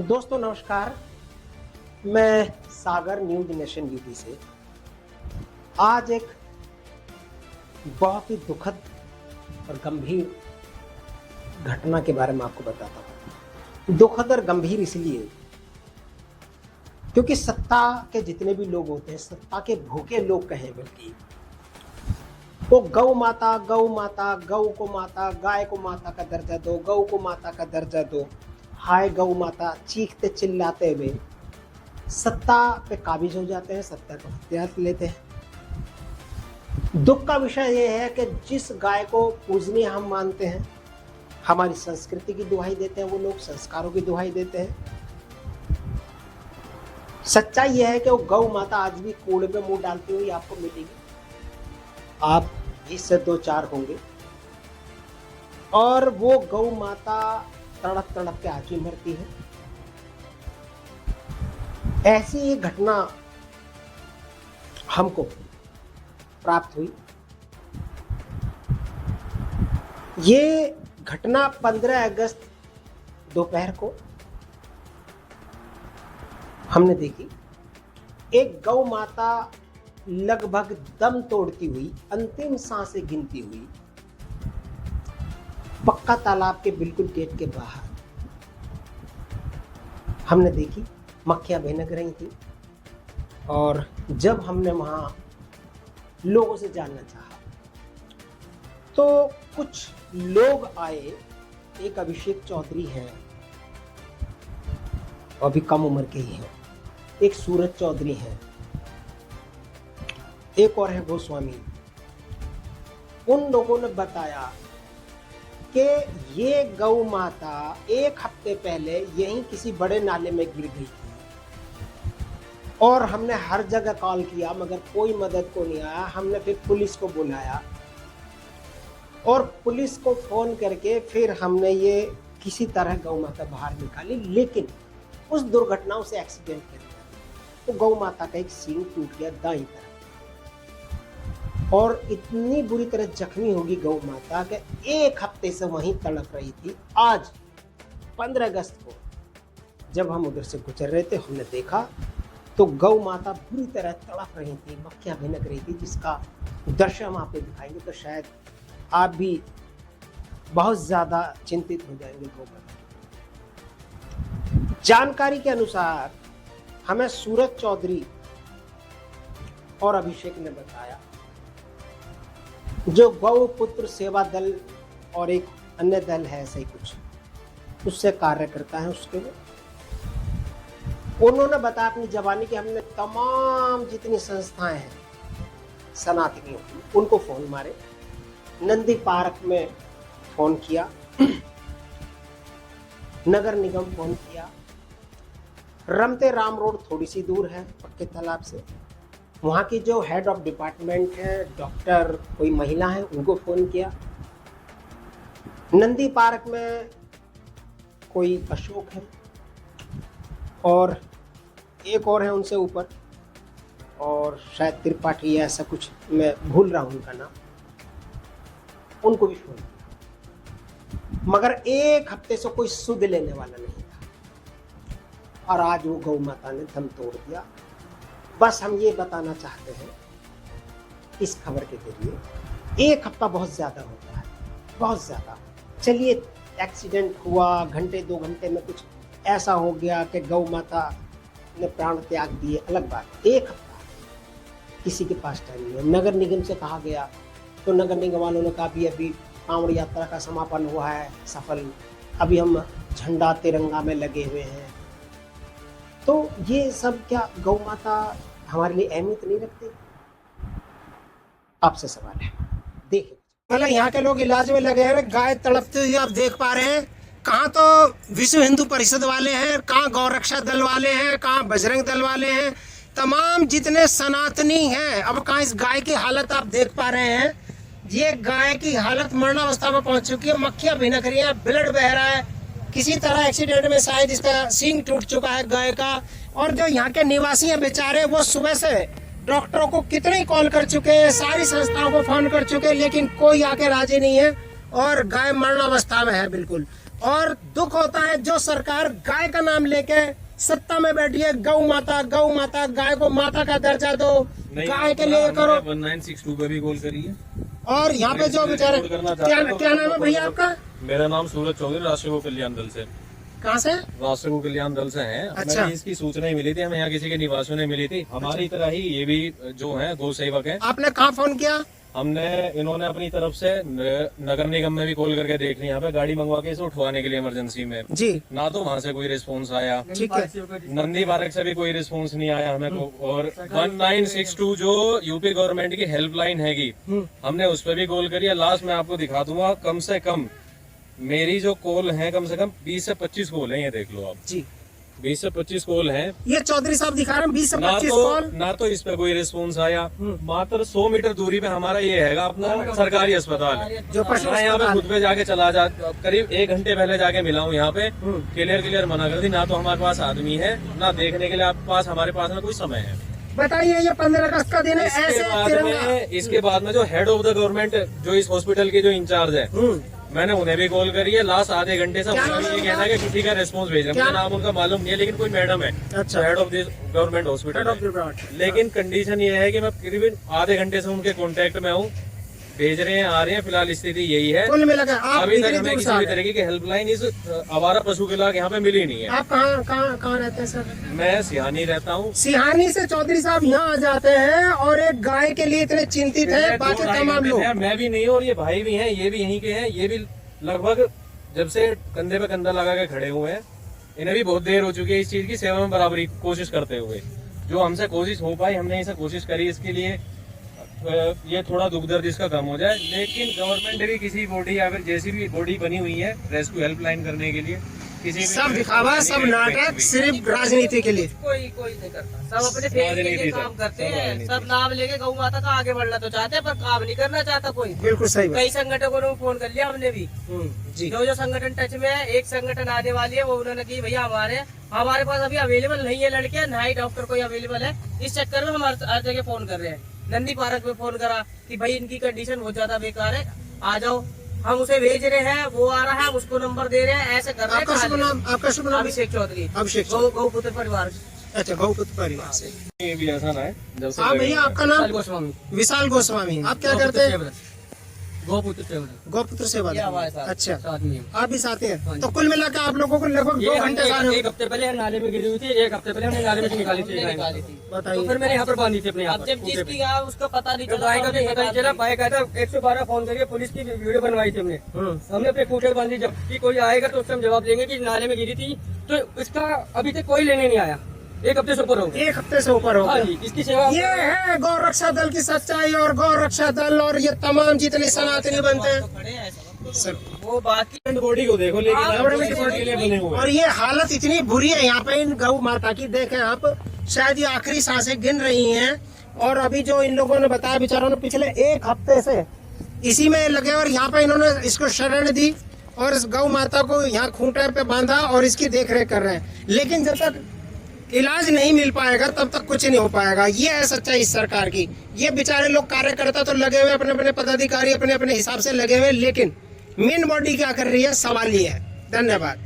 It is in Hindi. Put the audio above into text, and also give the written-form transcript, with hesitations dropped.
दोस्तों नमस्कार, मैं सागर न्यूज नेशन यूपी से आज एक बहुत ही दुखद और गंभीर घटना के बारे में आपको बताता हूँ। दुखद और गंभीर इसलिए क्योंकि सत्ता के जितने भी लोग होते हैं, सत्ता के भूखे लोग कहें, बल्कि वो गौ माता गौ को माता, गाय को माता का दर्जा दो, गौ को माता का दर्जा दो, हाय गौ माता चीखते चिल्लाते हुए सत्ता पे काबिज हो जाते हैं, सत्ता को हथियार लेते हैं। दुख का विषय यह है कि जिस गाय को पूजनीय हम मानते हैं, हमारी संस्कृति की दुहाई देते हैं, वो लोग संस्कारों की दुहाई देते हैं। सच्चाई यह है कि वो गौ माता आज भी कूड़े पे मुंह डालती हुई आपको मिलेगी। आप इससे दो चार होंगे और वो गौ माता तड़प तड़प के आज भी मरती है। ऐसी एक घटना हमको प्राप्त हुई। ये घटना 15 अगस्त दोपहर को हमने देखी। एक गौ माता लगभग दम तोड़ती हुई, अंतिम सांसें गिनती हुई पक्का तालाब के बिल्कुल गेट के बाहर हमने देखी। मक्खियां भिनक रही थी और जब हमने वहां लोगों से जानना चाहा तो कुछ लोग आए। एक अभिषेक चौधरी हैं, अभी कम उम्र के ही हैं। एक सूरज चौधरी हैं, एक और है गोस्वामी। उन लोगों ने बताया कि ये गौ माता एक हफ्ते पहले यहीं किसी बड़े नाले में गिर गई थी और हमने हर जगह कॉल किया मगर कोई मदद को नहीं आया। हमने फिर पुलिस को बुलाया और पुलिस को फोन करके फिर हमने ये किसी तरह गौ माता बाहर निकाली, लेकिन उस दुर्घटना से एक्सीडेंट कर दिया तो गौ माता का एक सींग टूट गया दाईं तरफ और इतनी बुरी तरह जख्मी होगी गौ माता कि एक हफ्ते से वहीं तड़प रही थी। आज 15 अगस्त को जब हम उधर से गुजर रहे थे, हमने देखा तो गौ माता बुरी तरह तड़प रही थी, मक्खियां भिनक रही थी, जिसका दृश्य हम आपको दिखाएंगे तो शायद आप भी बहुत ज्यादा चिंतित हो जाएंगे। गौ माता जानकारी के अनुसार हमें सूरज चौधरी और अभिषेक ने बताया, जो गौ पुत्र सेवा दल और एक अन्य दल है, ऐसे ही कुछ उससे कार्य करता है, उसके वो उन्होंने बताया अपनी जवानी कि हमने तमाम जितनी संस्थाएं हैं सनातनी उनको फोन मारे, नंदी पार्क में फोन किया, नगर निगम फोन किया, रमते राम रोड थोड़ी सी दूर है पक्के तालाब से, वहाँ की जो हेड ऑफ डिपार्टमेंट है, डॉक्टर कोई महिला है, उनको फ़ोन किया। नंदी पार्क में कोई अशोक है और एक और है उनसे ऊपर, और शायद त्रिपाठी या ऐसा कुछ, मैं भूल रहा हूँ उनका नाम, उनको भी फ़ोन किया मगर एक हफ्ते से कोई सुध लेने वाला नहीं था और आज वो गौ माता ने दम तोड़ दिया। बस हम ये बताना चाहते हैं इस खबर के जरिए, एक हफ्ता बहुत ज़्यादा होता है, बहुत ज़्यादा। चलिए एक्सीडेंट हुआ, घंटे 2 घंटे में कुछ ऐसा हो गया कि गौ माता ने प्राण त्याग दिए, अलग बात। एक हफ्ता किसी के पास टाइम नहीं है। नगर निगम से कहा गया तो नगर निगम वालों ने कहा अभी कांवड़ यात्रा का समापन हुआ है सफल, अभी हम झंडा तिरंगा में लगे हुए हैं। तो ये सब क्या गौ माता हमारे लिए अहमियत नहीं रखती? आपसे सवाल है, देखिए। मतलब यहाँ के लोग इलाज में लगे हैं, गाय तड़पते हुए आप देख पा रहे हैं। कहाँ तो विश्व हिंदू परिषद वाले हैं, कहाँ गौ रक्षा दल वाले हैं, कहाँ बजरंग दल वाले हैं, तमाम जितने सनातनी हैं। अब कहाँ इस गाय की हालत आप देख पा रहे हैं, ये गाय की हालत मरणावस्था में पहुंच चुकी है, मक्खियां भिनक रही है, ब्लड बह रहा है, किसी तरह एक्सीडेंट में शायद इसका सींग टूट चुका है गाय का। और जो यहाँ के निवासी हैं बेचारे, वो सुबह से डॉक्टरों को कितने कॉल कर चुके हैं, सारी संस्थाओं को फोन कर चुके हैं, लेकिन कोई आके राजी नहीं है और गाय मरणावस्था में है बिल्कुल। और दुख होता है जो सरकार गाय का नाम लेके सत्ता में बैठी है। गौ माता, गाय को माता का दर्जा दो, गाय के लिए करो। 1962 पे भी कॉल करी है। और यहाँ पे जो बेचारे, क्या नाम है भैया आपका? मेरा नाम सूरज चौधरी, राष्ट्रीय गौ कल्याण दल से। कहाँ से? राष्ट्रीय गौ कल्याण दल से हैं। अच्छा। हमें इसकी सूचनाएं मिली थी, हमें यहाँ किसी के निवासियों ने मिली थी। हमारी तरह ही ये भी जो है गौ सेवक है। आपने कहाँ फोन किया? इन्होंने अपनी तरफ से नगर निगम में भी कॉल करके देख लिया, यहाँ पे गाड़ी मंगवा के इसे उठवाने के लिए इमरजेंसी में जी। ना तो वहाँ से कोई रिस्पॉन्स आया, ठीक है। नंदी पार्क से भी कोई रिस्पॉन्स नहीं आया हमें को। और 1962 जो यूपी गवर्नमेंट की हेल्पलाइन हैगी, हमने उस पर भी कॉल करी है। लास्ट में आपको दिखा दूंगा, कम से कम मेरी जो कॉल है कम से कम 20 से 25 कॉल है, ये देख लो आप जी। 20 से 25 कॉल है। ये चौधरी साहब दिखा रहे हैं 20 से 25 कॉल। ना तो इस पे कोई रिस्पॉन्स आया। मात्र 100 मीटर दूरी पे हमारा ये हैगा अपना सरकारी अस्पताल, जो पशु मैं यहाँ पे खुद पे जाके करीब 1 घंटे पहले जाके मिला हूँ यहाँ पे। क्लियर मना कर दी, ना तो हमारे पास आदमी है, ना देखने के लिए हमारे पास ना कोई समय है। बताइए, ये 15 अगस्त का दिन है, ऐसे इसके बाद में जो हेड ऑफ द गवर्नमेंट, जो इस हॉस्पिटल के जो इंचार्ज है, मैंने उन्हें भी कॉल करी है। लास्ट आधे घंटे से उन्होंने ये कहना है कि किसी का रिस्पॉन्स भेज रहे हैं। मुझे नाम उनका मालूम नहीं है, लेकिन कोई मैडम है, अच्छा, head of this government hospital. लेकिन कंडीशन ये है कि मैं करीबन आधे घंटे से उनके कांटेक्ट में हूँ, भेज रहे हैं, आ रहे हैं। फिलहाल स्थिति यही है। कुल मिलाकर आप अभी तक हमें किसी भी तरीके की हेल्पलाइन इस आवारा पशु के लाभ यहाँ पे मिली नहीं है। आप कहाँ रहते हैं सर? मैं सिहानी रहता हूँ। सिहानी से चौधरी साहब यहाँ आ जाते हैं और एक गाय के लिए इतने चिंतित है, बाकी तमाम लोग। मैं भी नहीं हूँ और ये भाई भी हैं, ये भी यहीं के हैं। ये भी लगभग जब से कंधे पे कंधा लगा के खड़े हुए हैं, इन्हें भी बहुत देर हो चुकी है इस चीज की सेवा में बराबरी कोशिश करते हुए। जो हमसे कोशिश हो पाई, हमने इसे कोशिश करी इसके लिए, ये थोड़ा दुख दर्द इसका कम हो जाए। लेकिन गवर्नमेंट भी किसी बॉडी या फिर जैसी भी बॉडी बनी हुई है रेस्क्यू हेल्पलाइन करने के लिए, किसी सब दिखावा, सब नाटक, सिर्फ राजनीति के लिए। कोई नहीं करता, सब अपने फेस के लिए काम करते हैं। सब नाम लेके गौ माता का आगे बढ़ना तो चाहते हैं, पर काम नहीं करना चाहता कोई। बिल्कुल सही। कई संगठनों को फोन कर लिया हमने भी, जी। जो संगठन टच में है। एक संगठन आने वाली है, वो उन्होंने की भैया हमारे पास अभी अवेलेबल नहीं है लड़के, ना ही डॉक्टर कोई अवेलेबल है। इस चक्कर में हम हर जगह फोन कर रहे हैं। नंदी पार्क में फोन करा कि भाई इनकी कंडीशन बहुत ज्यादा बेकार है, आ जाओ। हम उसे भेज रहे हैं, वो आ रहा है, उसको नंबर दे रहे हैं, ऐसे कर रहे हैं। आपका शुभ नाम? अभिषेक चौधरी। अभिषेक गौपुत्र परिवार। अच्छा, गौपुत्र परिवार से। ये भी ऐसा ना है। हाँ भैया, आपका नाम? गोस्वामी। विशाल गोस्वामी। आप क्या करते हैं? गौपुत्र सेवा। अच्छा, आप भी साथ हैं। तो कुल मिलाकर आप लोगों को लगभग 2 घंटे। एक हफ्ते पहले नाले में गिरी हुई थी, एक हफ्ते पहले हमने नाले में निकाली थी। बताइए। तो फिर मैंने यहाँ पर बांधी थी अपने। अब जब जिसकी उसका पता नहीं चला, भाई का भी पता नहीं चला। भाई कहता 112 फोन करके पुलिस की वीडियो बनवाई थी हमने। हमने अपने खूंटे बांधी, जब भी कोई आएगा तो उससे हम जवाब देंगे कि नाले में गिरी थी। तो इसका अभी तक कोई लेने नहीं आया। 1 हफ्ते से ऊपर हो गया। 1 हफ्ते से ऊपर हो हाँ गया। जी, इसकी सेवा। ये है गौ रक्षा दल की सच्चाई। और गौ रक्षा दल और ये तमाम जितने सनातनी बनते हैं सर, वो बाकी बॉडी को देखो, लेकिन और ये हालत इतनी बुरी है यहाँ पे इन गौ माता की। देखें आप, शायद ये आखिरी सांसें गिन रही हैं। और अभी जो इन लोगों ने बताया, बेचारों ने पिछले 1 हफ्ते से इसी में लगे और यहाँ पे इन्होंने इसको शरण दी और इस गौ माता को यहाँ खूंटे पे बांधा और इसकी देख रेख कर रहे हैं। लेकिन जब तक इलाज नहीं मिल पाएगा तब तक कुछ नहीं हो पाएगा। ये है सच्चाई इस सरकार की। ये बेचारे लोग कार्यकर्ता तो लगे हुए, अपने अपने पदाधिकारी अपने अपने हिसाब से लगे हुए, लेकिन मेन बॉडी क्या कर रही है, सवाल ये है। धन्यवाद।